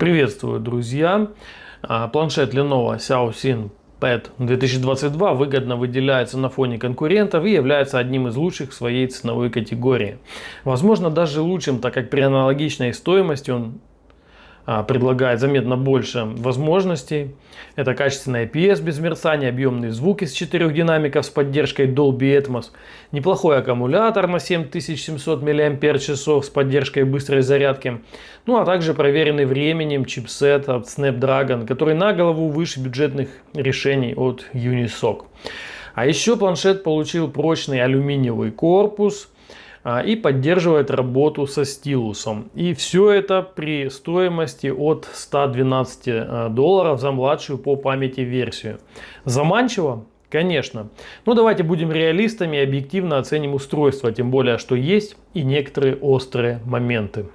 Приветствую, друзья! Планшет Lenovo Xiaoxin Pad 2022 выгодно выделяется на фоне конкурентов и является одним из лучших в своей ценовой категории. Возможно, даже лучшим, так как при аналогичной стоимости он предлагает заметно больше возможностей. Это качественный IPS без мерцания, объемный звук из 4 динамиков с поддержкой Dolby Atmos, неплохой аккумулятор на 7700 мАч с поддержкой быстрой зарядки, ну а также проверенный временем чипсет от Snapdragon, который на голову выше бюджетных решений от Unisoc. А еще планшет получил прочный алюминиевый корпус и поддерживает работу со стилусом. И все это при стоимости от $112 за младшую по памяти версию. Заманчиво? Конечно. Но давайте будем реалистами и объективно оценим устройство, тем более, что есть и некоторые острые моменты.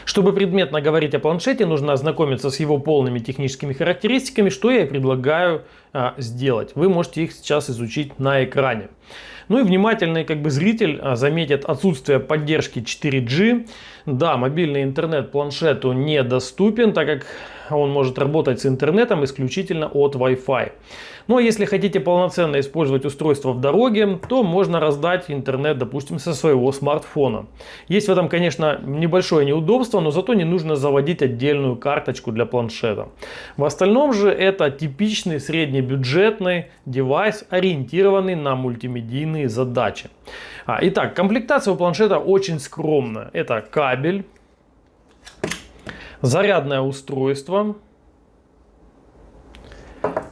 Чтобы предметно говорить о планшете, нужно ознакомиться с его полными техническими характеристиками, что я и предлагаю сделать. Вы можете их сейчас изучить на экране. Ну и внимательный зритель заметит отсутствие поддержки 4G. Да, мобильный интернет планшету недоступен, так как он может работать с интернетом исключительно от Wi-Fi. Но если хотите полноценно использовать устройство в дороге, то можно раздать интернет, допустим, со своего смартфона. Есть в этом, конечно, небольшое неудобство, но зато не нужно заводить отдельную карточку для планшета. В остальном же это типичный среднебюджетный девайс, ориентированный на мультимедийные задачи. Итак, комплектация у планшета очень скромная. Это кабель, зарядное устройство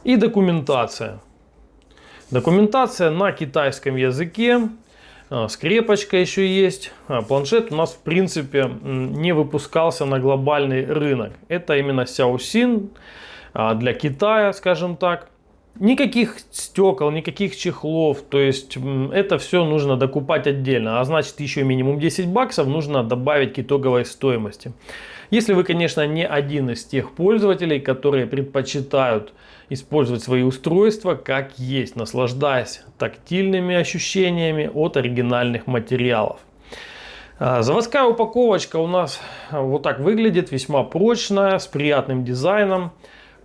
и документация. Документация на китайском языке, скрепочка еще есть. Планшет у нас в принципе не выпускался на глобальный рынок. Это именно Xiaoxin для Китая, скажем так. Никаких стекол, никаких чехлов, то есть это все нужно докупать отдельно, а значит еще минимум $10 нужно добавить к итоговой стоимости. Если вы, конечно, не один из тех пользователей, которые предпочитают использовать свои устройства как есть, наслаждаясь тактильными ощущениями от оригинальных материалов. Заводская упаковочка у нас вот так выглядит, весьма прочная, с приятным дизайном.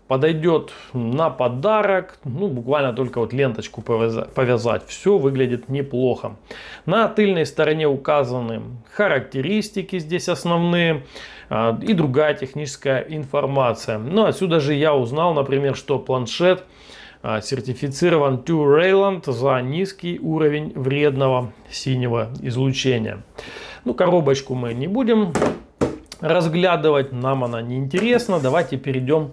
Подойдет на подарок, буквально только вот ленточку повязать. Все выглядит неплохо. На тыльной стороне указаны характеристики, здесь основные, и другая техническая информация. Но отсюда же я узнал, например, что планшет сертифицирован TÜV-Rheinland за низкий уровень вредного синего излучения. Коробочку мы не будем разглядывать, нам она не интересна. Давайте перейдем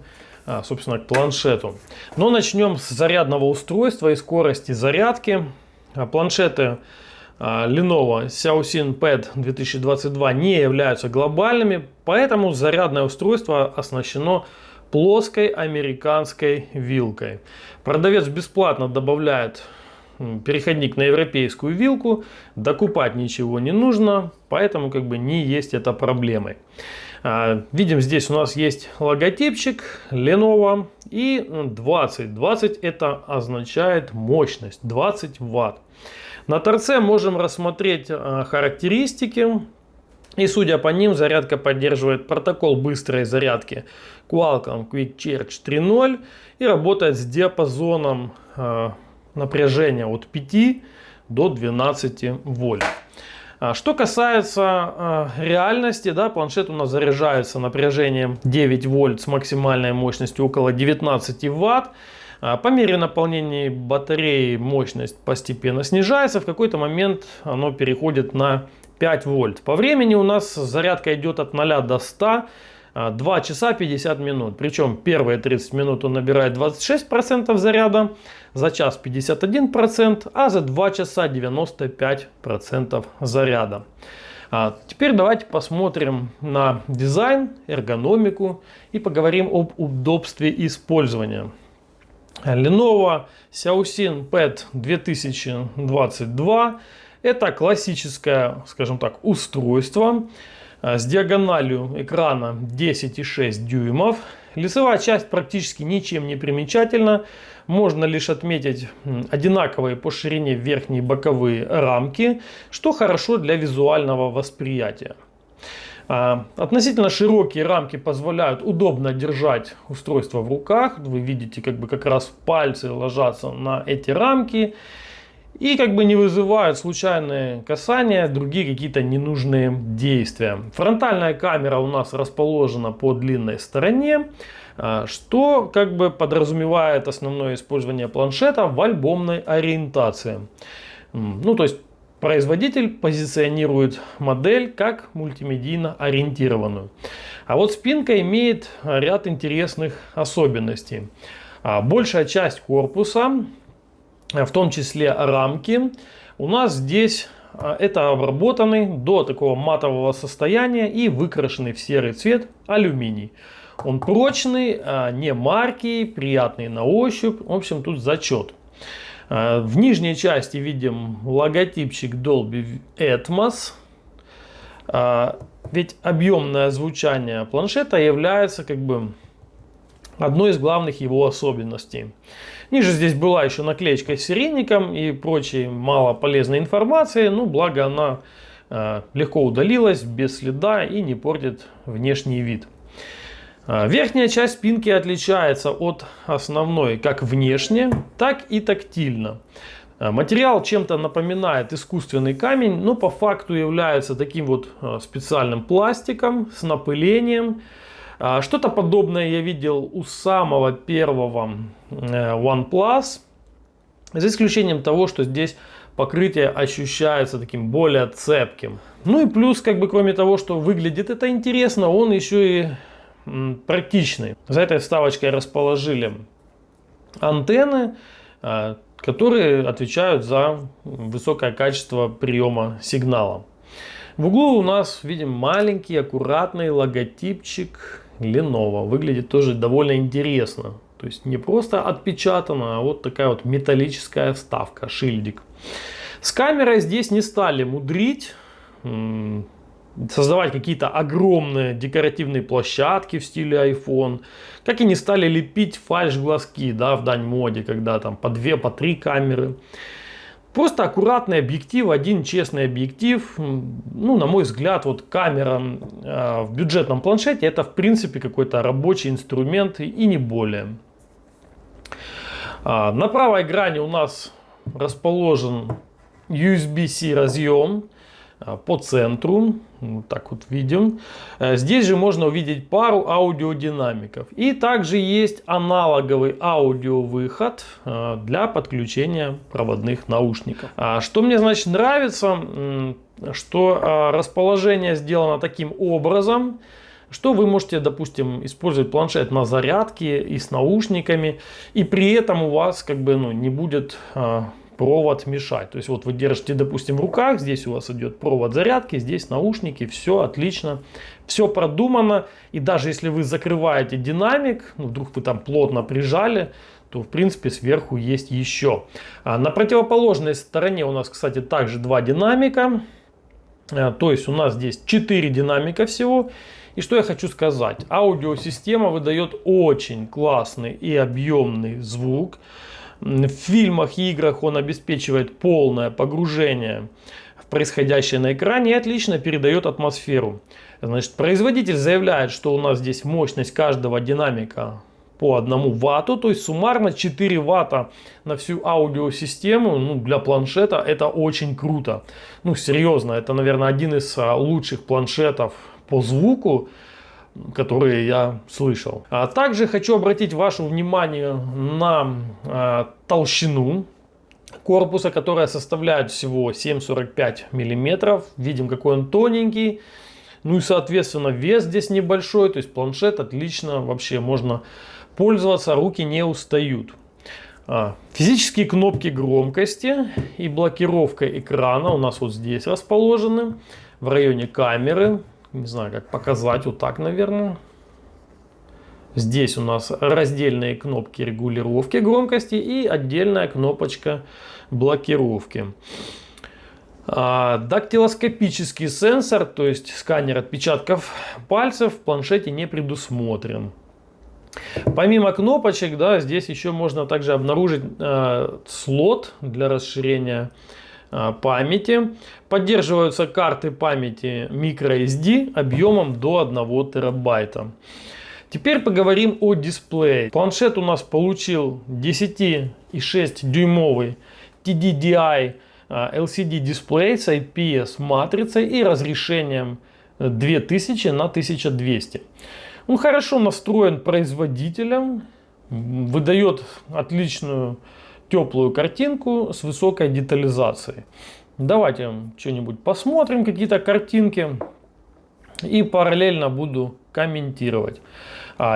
собственно, к планшету. Но начнем с зарядного устройства и скорости зарядки. Планшеты Lenovo Xiaoxin Pad 2022 не являются глобальными, поэтому зарядное устройство оснащено плоской американской вилкой. Продавец бесплатно добавляет переходник на европейскую вилку, докупать ничего не нужно, поэтому не есть это проблемой. Видим, здесь у нас есть логотипчик Lenovo и 20. 20 это означает мощность, 20 Вт. На торце можем рассмотреть характеристики. И судя по ним, зарядка поддерживает протокол быстрой зарядки Qualcomm Quick Charge 3.0 и работает с диапазоном напряжения от 5 до 12 вольт. Что касается реальности, планшет у нас заряжается напряжением 9 вольт с максимальной мощностью около 19 ватт. По мере наполнения батареи мощность постепенно снижается. В какой-то момент оно переходит на 5 вольт. По времени у нас зарядка идет от 0 до 100. 2 часа 50 минут. Причем первые 30 минут он набирает 26% заряда, за час 51%, а за 2 часа 95% заряда. Теперь давайте посмотрим на дизайн, эргономику и поговорим об удобстве использования. Lenovo Xiaoxin Pad 2022 это классическое, скажем так, устройство с диагональю экрана 10,6 дюймов. Лицевая часть практически ничем не примечательна. Можно лишь отметить одинаковые по ширине верхние и боковые рамки, что хорошо для визуального восприятия. Относительно широкие рамки позволяют удобно держать устройство в руках. Вы видите, как раз пальцы ложатся на эти рамки и не вызывают случайные касания, другие какие-то ненужные действия. Фронтальная камера у нас расположена по длинной стороне, что подразумевает основное использование планшета в альбомной ориентации. То есть производитель позиционирует модель как мультимедийно ориентированную. А вот спинка имеет ряд интересных особенностей. Большая часть корпуса, в том числе рамки, у нас здесь это обработанный до такого матового состояния и выкрашенный в серый цвет алюминий. Он прочный, не маркий, приятный на ощупь. В общем, тут зачет. В нижней части видим логотипчик Dolby Atmos. Ведь объемное звучание планшета является одной из главных его особенностей. Ниже здесь была еще наклеечка с серийником и прочей малополезной информации, благо она легко удалилась без следа и не портит внешний вид. Верхняя часть спинки отличается от основной как внешне, так и тактильно. Материал чем-то напоминает искусственный камень, но по факту является таким специальным пластиком с напылением. Что-то подобное я видел у самого первого OnePlus, за исключением того, что здесь покрытие ощущается таким более цепким. И плюс, кроме того, что выглядит это интересно, он еще и практичный. За этой вставочкой расположили антенны, которые отвечают за высокое качество приема сигнала. В углу у нас видим маленький аккуратный логотипчик Lenovo. Выглядит тоже довольно интересно. То есть не просто отпечатано, а вот такая металлическая вставка, шильдик. С камерой здесь не стали мудрить, создавать какие-то огромные декоративные площадки в стиле iPhone, как и не стали лепить фальш-глазки, в дань моде, когда там по 2, по 3 камеры. Просто аккуратный объектив, один честный объектив. На мой взгляд, камера в бюджетном планшете это в принципе какой-то рабочий инструмент и не более. На правой грани у нас расположен USB-C разъем по центру. Так видим. Здесь же можно увидеть пару аудиодинамиков. И также есть аналоговый аудиовыход для подключения проводных наушников. Что мне нравится, что расположение сделано таким образом, что вы можете, допустим, использовать планшет на зарядке и с наушниками, и при этом у вас не будет провод мешать. То есть вы держите, допустим, в руках, здесь у вас идет провод зарядки, здесь наушники, все отлично, все продумано. И даже если вы закрываете динамик, вдруг вы там плотно прижали, то в принципе сверху есть еще. На противоположной стороне у нас, кстати, также 2 динамика. То есть у нас здесь 4 динамика всего. И что я хочу сказать. Аудиосистема выдает очень классный и объемный звук. В фильмах и играх он обеспечивает полное погружение в происходящее на экране и отлично передает атмосферу. Производитель заявляет, что у нас здесь мощность каждого динамика по 1 ватту, то есть суммарно 4 ватта на всю аудиосистему. Для планшета это очень круто. Серьезно, это, наверное, один из лучших планшетов по звуку, которые я слышал. Также хочу обратить ваше внимание на толщину корпуса, которая составляет всего 7,45 мм. Видим, какой он тоненький. И, соответственно, вес здесь небольшой. То есть планшет отлично вообще можно пользоваться, руки не устают. Физические кнопки громкости и блокировка экрана у нас здесь расположены, в районе камеры. Не знаю, как показать, так, наверное. Здесь у нас раздельные кнопки регулировки громкости и отдельная кнопочка блокировки. Дактилоскопический сенсор, то есть сканер отпечатков пальцев в планшете не предусмотрен. Помимо кнопочек, да, здесь еще можно также обнаружить слот для расширения памяти. Поддерживаются карты памяти microSD объемом до 1 терабайта. Теперь поговорим о дисплее. Планшет у нас получил 10,6 дюймовый TDDI LCD дисплей с IPS матрицей и разрешением 2000 на 1200. Он хорошо настроен производителем, выдает отличную теплую картинку с высокой детализацией. Давайте что-нибудь посмотрим, какие-то картинки, и параллельно буду комментировать.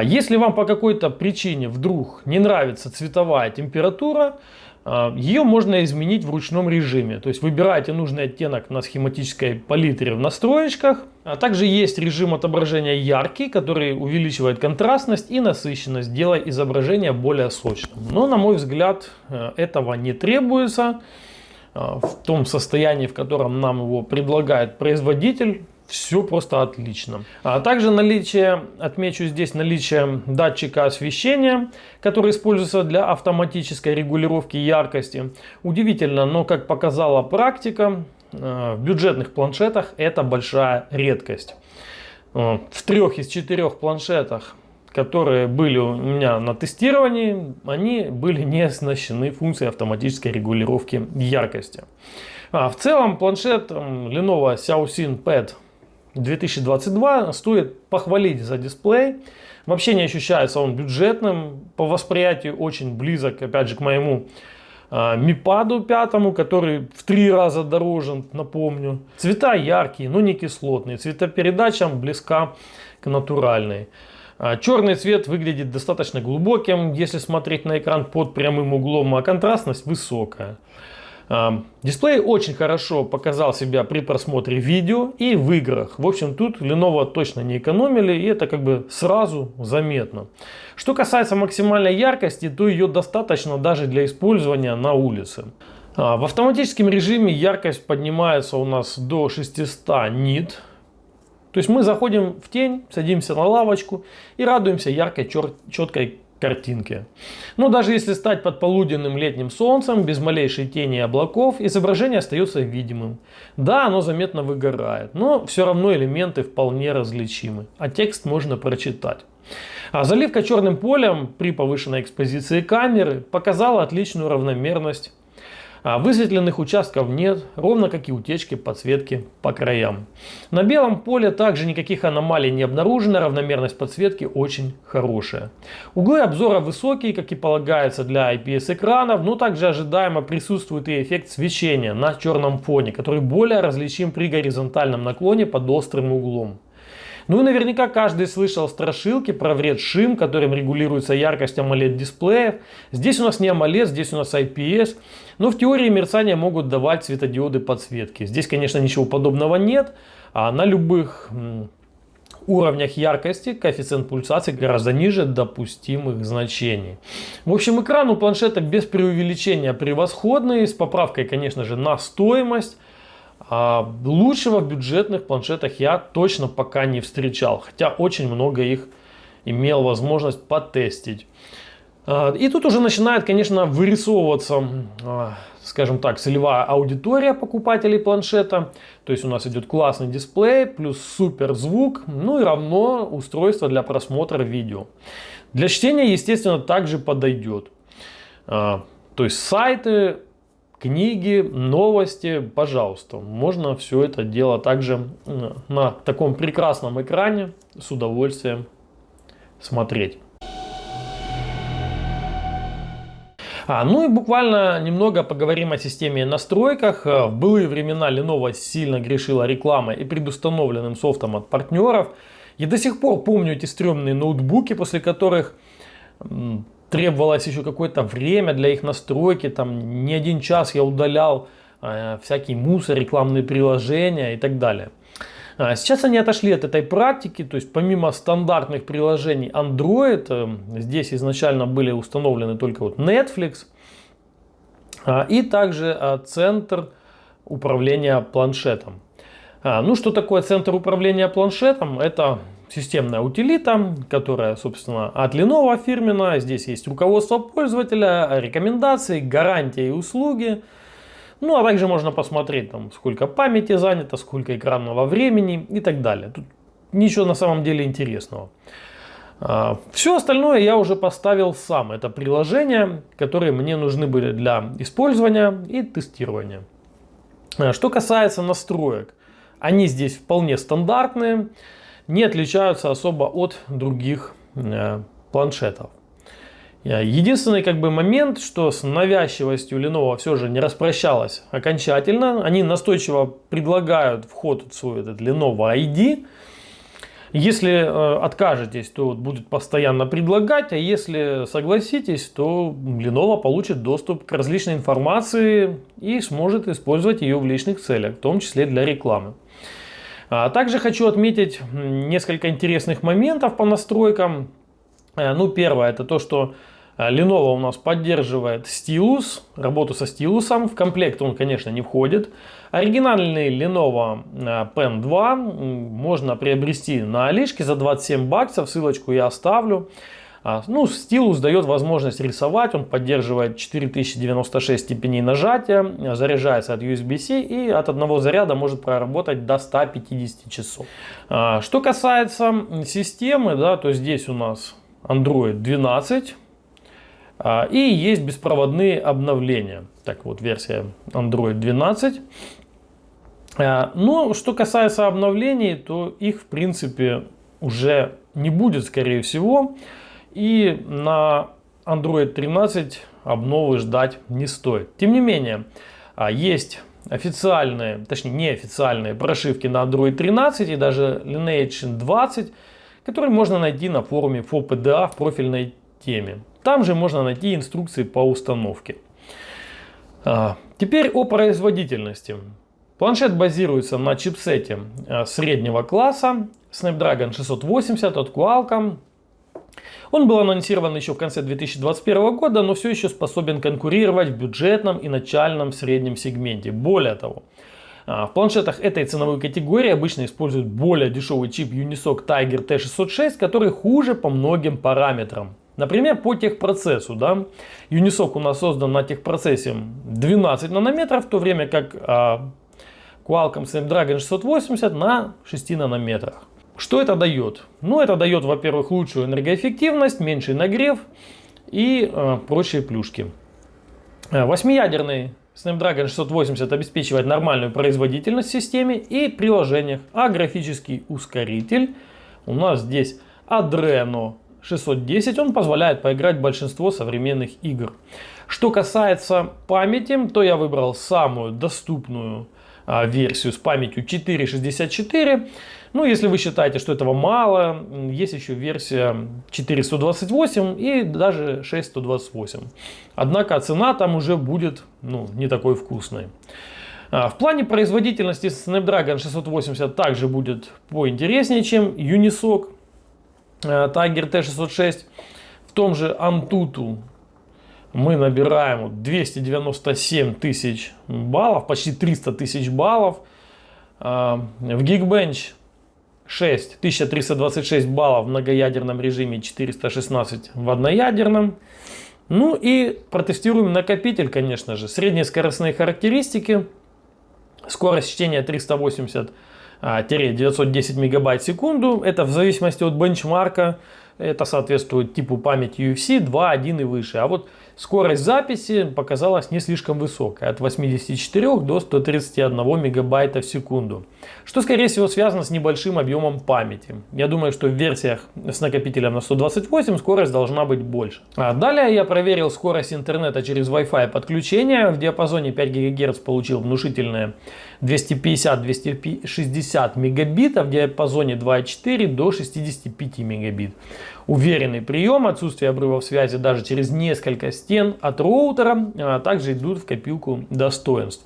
Если вам по какой-то причине вдруг не нравится цветовая температура, ее можно изменить в ручном режиме. То есть выбираете нужный оттенок на схематической палитре в настроечках. А также есть режим отображения яркий, который увеличивает контрастность и насыщенность, делая изображение более сочным. Но, на мой взгляд, этого не требуется. В том состоянии, в котором нам его предлагает производитель, все просто отлично. А также отмечу здесь наличие датчика освещения, который используется для автоматической регулировки яркости. Удивительно, но как показала практика, в бюджетных планшетах это большая редкость. В 3 из 4 планшетах, которые были у меня на тестировании, они были не оснащены функцией автоматической регулировки яркости. В целом планшет Lenovo Xiaoxin Pad 2022 стоит похвалить за дисплей. Вообще не ощущается он бюджетным. По восприятию очень близок, опять же, к моему Mi Pad 5, который в 3 раза дороже, напомню. Цвета яркие, но не кислотные. Цветопередача близка к натуральной. Черный цвет выглядит достаточно глубоким, если смотреть на экран под прямым углом, а контрастность высокая. Дисплей очень хорошо показал себя при просмотре видео и в играх. В общем, тут Lenovo точно не экономили, и это как бы сразу заметно. Что касается максимальной яркости, то ее достаточно даже для использования на улице. В автоматическом режиме яркость поднимается у нас до 600 нит. То есть мы заходим в тень, садимся на лавочку и радуемся яркой, четкой картинке. Но даже если стать под полуденным летним солнцем, без малейшей тени и облаков, изображение остается видимым. Да, оно заметно выгорает, но все равно элементы вполне различимы, а текст можно прочитать. Заливка черным полем при повышенной экспозиции камеры показала отличную равномерность. Высветленных участков нет, ровно как и утечки подсветки по краям. На белом поле также никаких аномалий не обнаружено, равномерность подсветки очень хорошая. Углы обзора высокие, как и полагается для IPS экранов, но также ожидаемо присутствует и эффект свечения на черном фоне, который более различим при горизонтальном наклоне под острым углом. Ну и наверняка каждый слышал страшилки про вред шим, которым регулируется яркость AMOLED дисплеев. Здесь у нас не AMOLED, здесь у нас IPS. Но в теории мерцания могут давать светодиоды подсветки. Здесь, конечно, ничего подобного нет. А на любых уровнях яркости коэффициент пульсации гораздо ниже допустимых значений. В общем, экран у планшета без преувеличения превосходный, с поправкой, конечно же, на стоимость. Лучшего в бюджетных планшетах я точно пока не встречал, хотя очень много их имел возможность потестить. И тут уже начинает, конечно, вырисовываться, скажем так, целевая аудитория покупателей планшета. То есть у нас идет классный дисплей, плюс супер звук, ну и равно устройство для просмотра видео. Для чтения, естественно, также подойдет. То есть сайты, книги, новости, пожалуйста. Можно все это дело также на таком прекрасном экране с удовольствием смотреть. Ну и буквально немного поговорим о системе настройках. В былые времена Lenovo сильно грешила рекламой и предустановленным софтом от партнеров. Я до сих пор помню эти стрёмные ноутбуки, после которых требовалось еще какое-то время для их настройки. Там не один час я удалял всякий мусор, рекламные приложения и так далее. Сейчас они отошли от этой практики, то есть помимо стандартных приложений Android, здесь изначально были установлены только вот Netflix и также центр управления планшетом. Ну что такое центр управления планшетом? Это системная утилита, которая, собственно, от Lenovo фирменная. Здесь есть руководство пользователя, рекомендации, гарантия и услуги. Ну, а также можно посмотреть, там, сколько памяти занято, сколько экранного времени и так далее. Тут ничего на самом деле интересного. Все остальное я уже поставил сам. Это приложения, которые мне нужны были для использования и тестирования. Что касается настроек, они здесь вполне стандартные, не отличаются особо от других планшетов. Единственный момент, что с навязчивостью Lenovo все же не распрощалась окончательно. Они настойчиво предлагают вход в свой этот Lenovo ID. Если откажетесь, то будет постоянно предлагать, а если согласитесь, то Lenovo получит доступ к различной информации и сможет использовать ее в личных целях, в том числе для рекламы. Также хочу отметить несколько интересных моментов по настройкам. Первое, это то, что Lenovo у нас поддерживает стилус, работу со стилусом. В комплект он, конечно, не входит. Оригинальный Lenovo Pen 2 можно приобрести на Алишке за 27 баксов. Ссылочку я оставлю. Стилус дает возможность рисовать. Он поддерживает 4096 степеней нажатия. Заряжается от USB-C и от одного заряда может проработать до 150 часов. Что касается системы, то здесь у нас Android 12. И есть беспроводные обновления. Так вот, версия Android 12. Но что касается обновлений, то их в принципе уже не будет, скорее всего. И на Android 13 обновы ждать не стоит. Тем не менее, есть официальные, точнее неофициальные прошивки на Android 13 и даже Lineage 20, которые можно найти на форуме FOPDA в профильной теме. Там же можно найти инструкции по установке. Теперь о производительности. Планшет базируется на чипсете среднего класса Snapdragon 680 от Qualcomm. Он был анонсирован еще в конце 2021 года, но все еще способен конкурировать в бюджетном и начальном среднем сегменте. Более того, в планшетах этой ценовой категории обычно используют более дешевый чип Unisoc Tiger T606, который хуже по многим параметрам. Например, по техпроцессу. Unisoc у нас создан на техпроцессе 12 нанометров, в то время как Qualcomm Snapdragon 680 на 6 нанометрах. Что это дает? Это дает, во-первых, лучшую энергоэффективность, меньший нагрев и прочие плюшки. 8-ядерный Snapdragon 680 обеспечивает нормальную производительность в системе и приложениях, а графический ускоритель у нас здесь Adreno 610, он позволяет поиграть в большинство современных игр. Что касается памяти, то я выбрал самую доступную версию с памятью 4,64. Если вы считаете, что этого мало, есть еще версия 4,128 и даже 6,128. Однако цена там уже будет не такой вкусной. В плане производительности Snapdragon 680 также будет поинтереснее, чем Unisoc Tiger T606. В том же Antutu мы набираем 297 тысяч баллов, почти 300 тысяч баллов. В Geekbench 6 1326 баллов в многоядерном режиме, 416 в одноядерном. И протестируем накопитель, конечно же. Средние скоростные характеристики. Скорость чтения 380-910 мегабайт в секунду. Это в зависимости от бенчмарка. Это соответствует типу памяти UFC 2.1 и выше. А вот скорость записи показалась не слишком высокой. От 84 до 131 мегабайта в секунду. Что, скорее всего, связано с небольшим объемом памяти. Я думаю, что в версиях с накопителем на 128 скорость должна быть больше. Далее я проверил скорость интернета через Wi-Fi подключение. В диапазоне 5 ГГц получил внушительные 250-260 мегабит, а в диапазоне 2.4 до 65 мегабит. Уверенный прием, отсутствие обрывов связи даже через несколько стен от роутера также идут в копилку достоинств.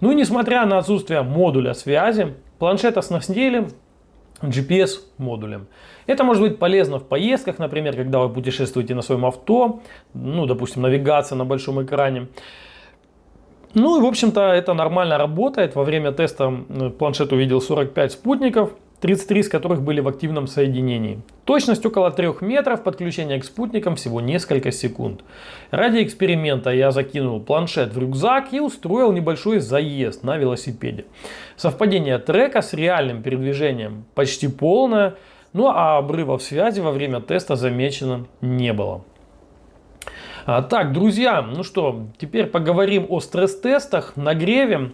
Несмотря на отсутствие модуля связи, планшет оснастили GPS модулем. Это может быть полезно в поездках, например, когда вы путешествуете на своем авто, допустим, навигация на большом экране. В общем-то, это нормально работает. Во время теста планшет увидел 45 спутников. 33 из которых были в активном соединении. Точность около 3 метров, подключение к спутникам всего несколько секунд. Ради эксперимента я закинул планшет в рюкзак и устроил небольшой заезд на велосипеде. Совпадение трека с реальным передвижением почти полное, ну а обрывов связи во время теста замечено не было. Так, друзья, ну что, теперь поговорим о стресс-тестах, нагреве.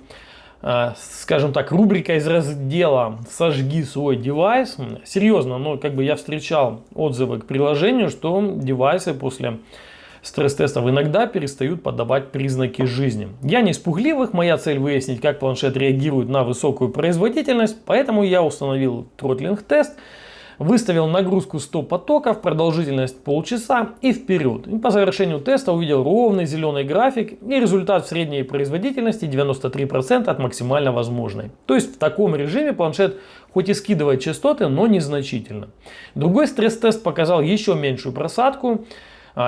Скажем так, рубрика из раздела «Сожги свой девайс». Серьезно, но как бы я встречал отзывы к приложению, что девайсы после стресс-тестов иногда перестают подавать признаки жизни. Я не из пугливых, моя цель выяснить, как планшет реагирует на высокую производительность, поэтому я установил тротлинг-тест, выставил нагрузку 100 потоков, продолжительность полчаса и вперед. И по завершению теста увидел ровный зеленый график и результат в средней производительности 93% от максимально возможной. То есть в таком режиме планшет хоть и скидывает частоты, но незначительно. Другой стресс-тест показал еще меньшую просадку.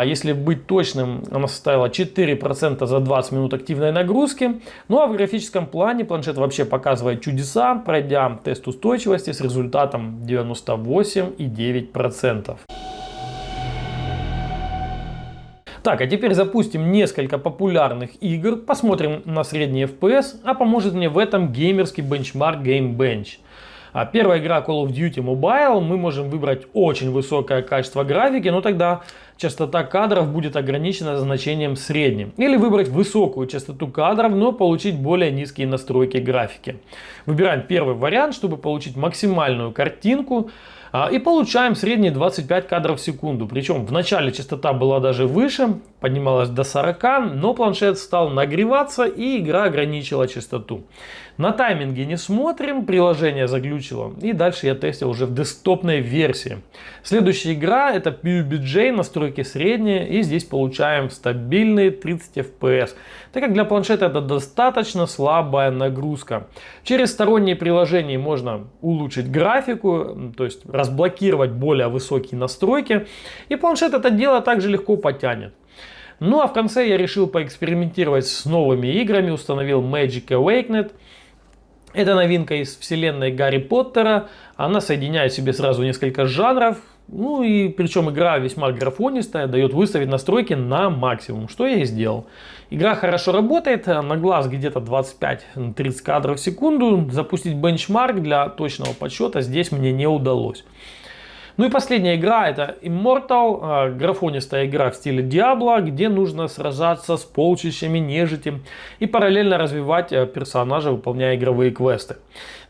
Если быть точным, она составила 4% за 20 минут активной нагрузки. Ну а в графическом плане планшет вообще показывает чудеса, пройдя тест устойчивости с результатом 98,9%. Так, а теперь запустим несколько популярных игр, посмотрим на средний FPS, а поможет мне в этом геймерский бенчмарк Gamebench. Первая игра Call of Duty Mobile, мы можем выбрать очень высокое качество графики, но тогда частота кадров будет ограничена значением средним. Или выбрать высокую частоту кадров, но получить более низкие настройки графики. Выбираем первый вариант, чтобы получить максимальную картинку. И получаем средние 25 кадров в секунду. Причем в начале частота была даже выше, поднималась до 40, но планшет стал нагреваться и игра ограничила частоту. На тайминге не смотрим, приложение заглючило. И дальше я тестил уже в десктопной версии. Следующая игра это PUBG, настройки средние. И здесь получаем стабильные 30 FPS. Так как для планшета это достаточно слабая нагрузка. Через сторонние приложения можно улучшить графику, то есть разблокировать более высокие настройки. И планшет это дело также легко потянет. Ну а в конце я решил поэкспериментировать с новыми играми. Установил Magic Awakened. Это новинка из вселенной Гарри Поттера. Она соединяет в себе сразу несколько жанров. Ну и причем игра весьма графонистая, дает выставить настройки на максимум, что я и сделал. Игра хорошо работает, на глаз где-то 25-30 кадров в секунду. Запустить бенчмарк для точного подсчета здесь мне не удалось. Ну и последняя игра это Immortal, графонистая игра в стиле Diablo, где нужно сражаться с полчищами нежити и параллельно развивать персонажа, выполняя игровые квесты.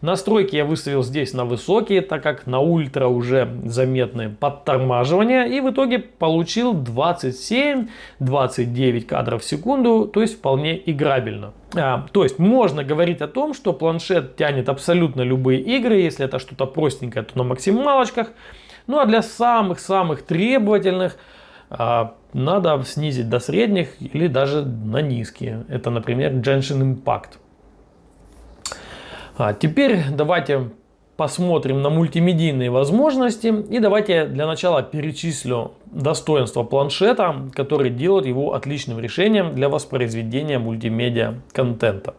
Настройки я выставил здесь на высокие, так как на ультра уже заметны подтормаживания, и в итоге получил 27-29 кадров в секунду, то есть вполне играбельно. То есть можно говорить о том, что планшет тянет абсолютно любые игры, если это что-то простенькое, то на максималочках. Ну а для самых-самых требовательных надо снизить до средних или даже на низкие. Это, например, Genshin Impact. Теперь давайте посмотрим на мультимедийные возможности. И давайте для начала перечислю достоинства планшета, которые делают его отличным решением для воспроизведения мультимедиа контента.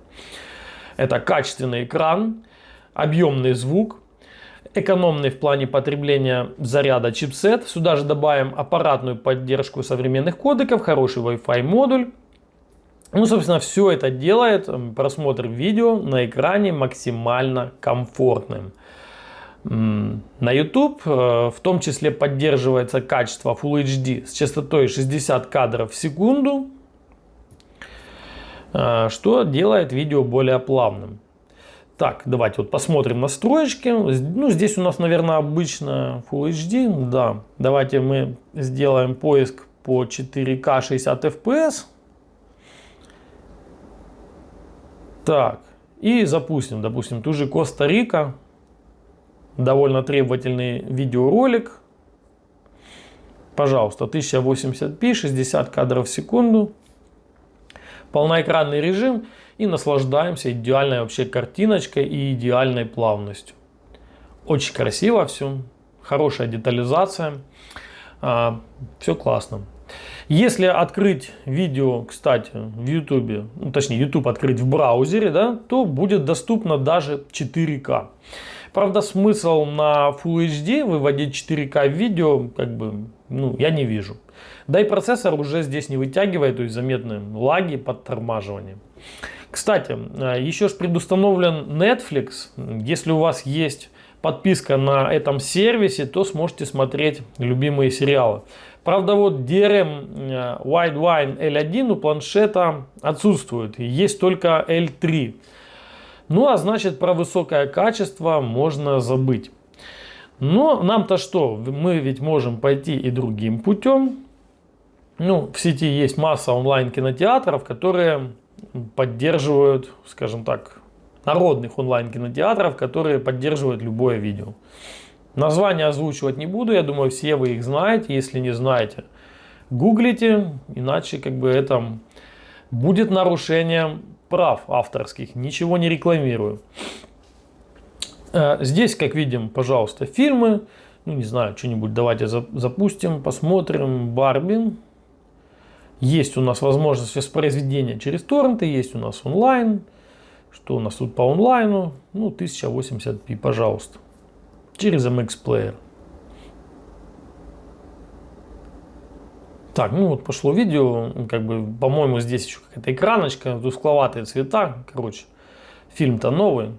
Это качественный экран, объемный звук, экономный в плане потребления заряда чипсет. Сюда же добавим аппаратную поддержку современных кодеков, хороший Wi-Fi модуль. Ну, собственно, все это делает просмотр видео на экране максимально комфортным. На YouTube в том числе поддерживается качество Full HD с частотой 60 кадров в секунду, что делает видео более плавным. Так, давайте вот посмотрим настройки. Ну, здесь у нас, наверное, обычно Full HD. Да, давайте мы сделаем поиск по 4К 60 FPS. Так, и запустим, допустим, ту же Коста-Рика. Довольно требовательный видеоролик. Пожалуйста, 1080p, 60 кадров в секунду. Полноэкранный режим. И наслаждаемся идеальной вообще картиночкой и идеальной плавностью. Очень красиво все. Хорошая детализация. Все классно. Если открыть видео, кстати, в YouTube, ну, точнее YouTube открыть в браузере, да, то будет доступно даже 4К. Правда, смысл на Full HD выводить 4К видео, я не вижу. Да и процессор уже здесь не вытягивает, то есть заметны лаги, подтормаживание. Кстати, еще же предустановлен Netflix. Если у вас есть подписка на этом сервисе, то сможете смотреть любимые сериалы. Правда, вот DRM Widevine L1 у планшета отсутствует. Есть только L3. Ну, а значит, про высокое качество можно забыть. Но нам-то что? Мы ведь можем пойти и другим путем. Ну, в сети есть масса онлайн-кинотеатров, которые поддерживают, скажем так, народных онлайн-кинотеатров, которые поддерживают любое видео. Название озвучивать не буду, я думаю, все вы их знаете. Если не знаете, гуглите, иначе это будет нарушением прав авторских. Ничего не рекламирую. Здесь, как видим, пожалуйста, фильмы. Ну, не знаю, что-нибудь давайте запустим, посмотрим. Барби. Есть у нас возможность воспроизведения через торренты, есть у нас онлайн. Что у нас тут по онлайну? Ну, 1080p, пожалуйста. Через MX Player. Так, ну вот пошло видео. По-моему, здесь еще какая-то экраночка, тускловатые цвета. Короче, фильм-то новый.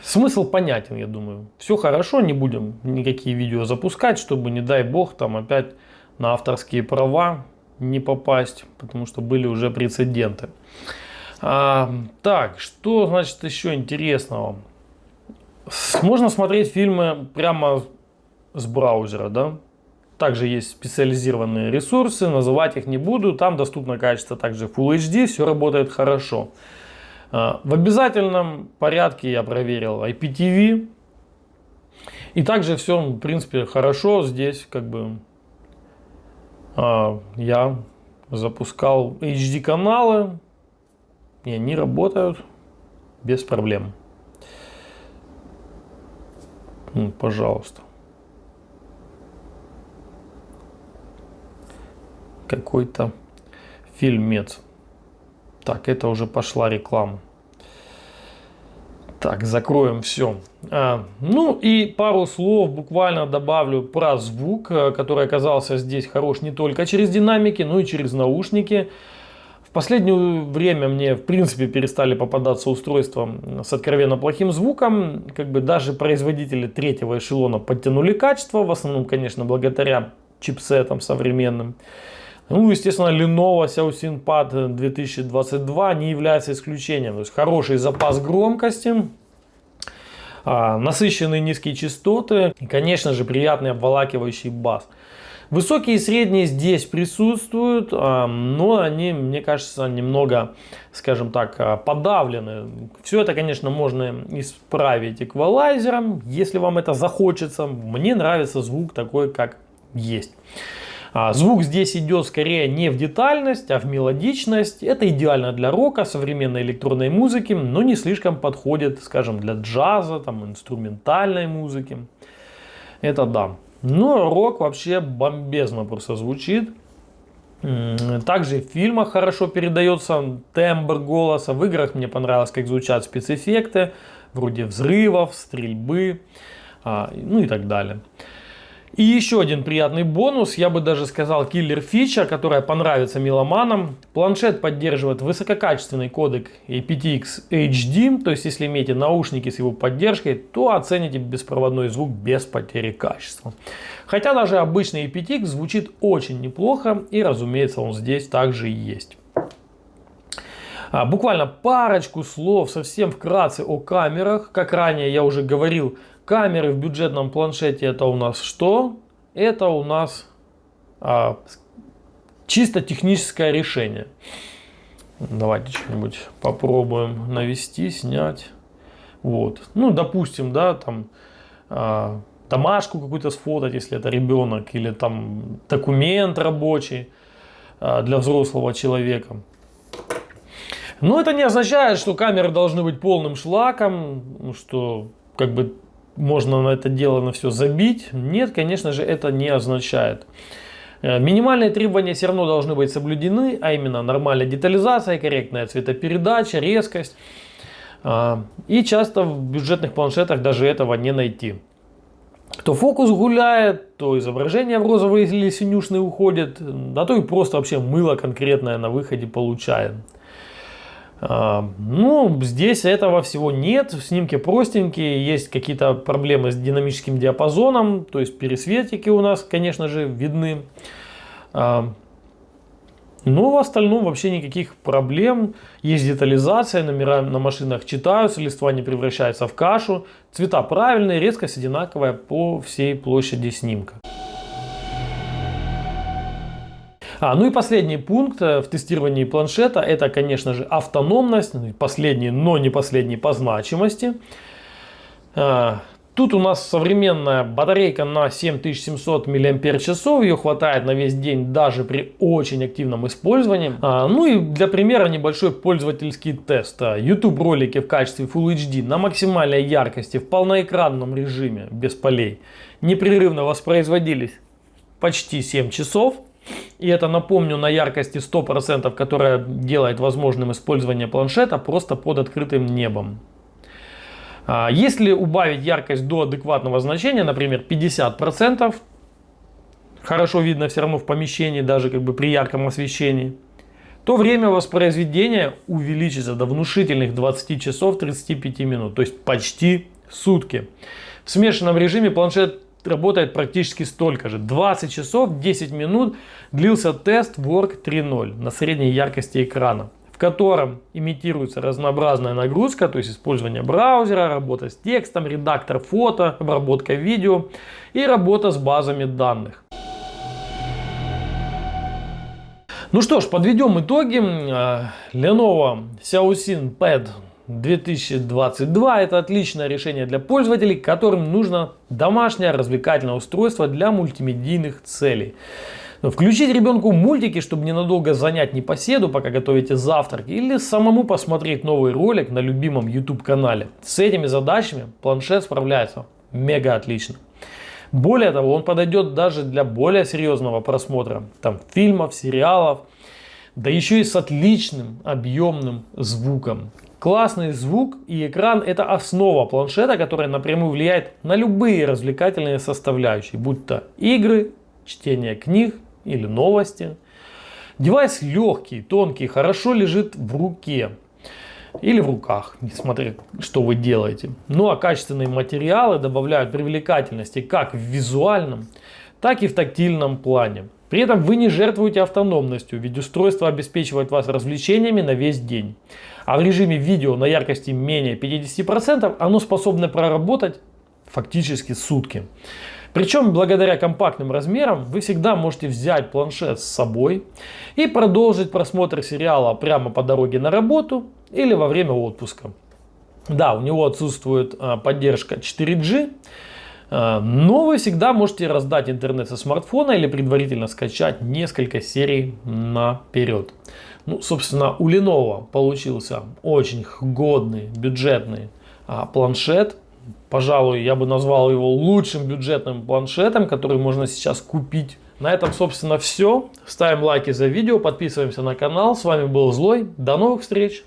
Смысл понятен, я думаю. Все хорошо, не будем никакие видео запускать, чтобы, не дай бог, там опять на авторские права не попасть, потому что были уже прецеденты. Так, что значит еще интересного? Можно смотреть фильмы прямо с браузера, да? Также есть специализированные ресурсы, называть их не буду. Там доступно качество также Full HD, все работает хорошо. В обязательном порядке я проверил IPTV. И также все, в принципе, хорошо. Здесь я запускал HD каналы, и они работают без проблем. Ну, пожалуйста. Какой-то фильмец. Так, это уже пошла реклама. Так, закроем все. Ну и пару слов буквально добавлю про звук, который оказался здесь хорош не только через динамики, но и через наушники. В последнее время мне, в принципе, перестали попадаться устройства с откровенно плохим звуком. Даже производители третьего эшелона подтянули качество, в основном, конечно, благодаря чипсетам современным. Ну, естественно, Lenovo Xiaoxin Pad 2022 не является исключением. То есть хороший запас громкости, насыщенные низкие частоты и, конечно же, приятный обволакивающий бас. Высокие и средние здесь присутствуют, но они, мне кажется, немного, скажем так, подавлены. Все это, конечно, можно исправить эквалайзером, если вам это захочется. Мне нравится звук такой, как есть. Звук здесь идет скорее не в детальность, а в мелодичность. Это идеально для рока, современной электронной музыки, но не слишком подходит, скажем, для джаза, инструментальной музыки. Это да. Но рок вообще бомбезно просто звучит. Также в фильмах хорошо передается тембр голоса. В играх мне понравилось, как звучат спецэффекты, вроде взрывов, стрельбы, ну и так далее. И еще один приятный бонус, я бы даже сказал киллер-фича, которая понравится меломанам. Планшет поддерживает высококачественный кодек aptX HD, то есть если имеете наушники с его поддержкой, то оцените беспроводной звук без потери качества. Хотя даже обычный aptX звучит очень неплохо, и разумеется он здесь также и есть. Буквально парочку слов совсем вкратце о камерах. Как ранее я уже говорил, камеры в бюджетном планшете это у нас что? Это у нас чисто техническое решение. Давайте что-нибудь попробуем навести, снять. Вот. Ну, допустим, да, домашку какую-то сфотать, если это ребенок, или документ рабочий для взрослого человека. Но это не означает, что камеры должны быть полным шлаком, что можно на это дело на все забить. Нет, конечно же, это не означает. Минимальные требования все равно должны быть соблюдены, а именно нормальная детализация, корректная цветопередача, резкость. И часто в бюджетных планшетах даже этого не найти. То фокус гуляет, то изображение в розовый или синюшный уходит, а то и просто вообще мыло конкретное на выходе получаем. Ну, здесь этого всего нет, снимки простенькие, есть какие-то проблемы с динамическим диапазоном, то есть пересветики у нас, конечно же, видны. Но в остальном вообще никаких проблем. Есть детализация, номера на машинах читаются, листва не превращается в кашу. Цвета правильные, резкость одинаковая по всей площади снимка. Ну и последний пункт в тестировании планшета, это, конечно же, автономность. Последний, но не последний по значимости. Тут у нас современная батарейка на 7700 мАч, ее хватает на весь день даже при очень активном использовании. Ну и для примера небольшой пользовательский тест. YouTube ролики в качестве Full HD на максимальной яркости в полноэкранном режиме без полей непрерывно воспроизводились почти 7 часов. И это, напомню, на яркости 100%, которая делает возможным использование планшета просто под открытым небом. Если убавить яркость до адекватного значения, например 50%, хорошо видно все равно в помещении, даже как бы при ярком освещении, то время воспроизведения увеличится до внушительных 20 часов 35 минут, то есть почти сутки. В смешанном режиме планшет работает практически столько же. 20 часов 10 минут длился тест Work 3.0 на средней яркости экрана, в котором имитируется разнообразная нагрузка, то есть использование браузера, работа с текстом, редактор фото, обработка видео и работа с базами данных. Ну что ж, подведем итоги. Lenovo Xiaoxin Pad 2022 это отличное решение для пользователей, которым нужно домашнее развлекательное устройство для мультимедийных целей. Включить ребенку мультики, чтобы ненадолго занять непоседу, пока готовите завтрак, или самому посмотреть новый ролик на любимом YouTube канале. С этими задачами планшет справляется мега отлично. Более того, он подойдет даже для более серьезного просмотра фильмов, сериалов, да еще и с отличным объемным звуком. Классный звук и экран — это основа планшета, которая напрямую влияет на любые развлекательные составляющие, будь то игры, чтение книг или новости. Девайс легкий, тонкий, хорошо лежит в руке или в руках, несмотря что вы делаете. Ну а качественные материалы добавляют привлекательности как в визуальном, так и в тактильном плане. При этом вы не жертвуете автономностью, ведь устройство обеспечивает вас развлечениями на весь день. А в режиме видео на яркости менее 50% оно способно проработать фактически сутки. Причем благодаря компактным размерам вы всегда можете взять планшет с собой и продолжить просмотр сериала прямо по дороге на работу или во время отпуска. Да, у него отсутствует поддержка 4G, но вы всегда можете раздать интернет со смартфона или предварительно скачать несколько серий наперед. Ну, собственно, у Lenovo получился очень годный бюджетный планшет. Пожалуй, я бы назвал его лучшим бюджетным планшетом, который можно сейчас купить. На этом, собственно, все. Ставим лайки за видео, подписываемся на канал. С вами был Злой. До новых встреч!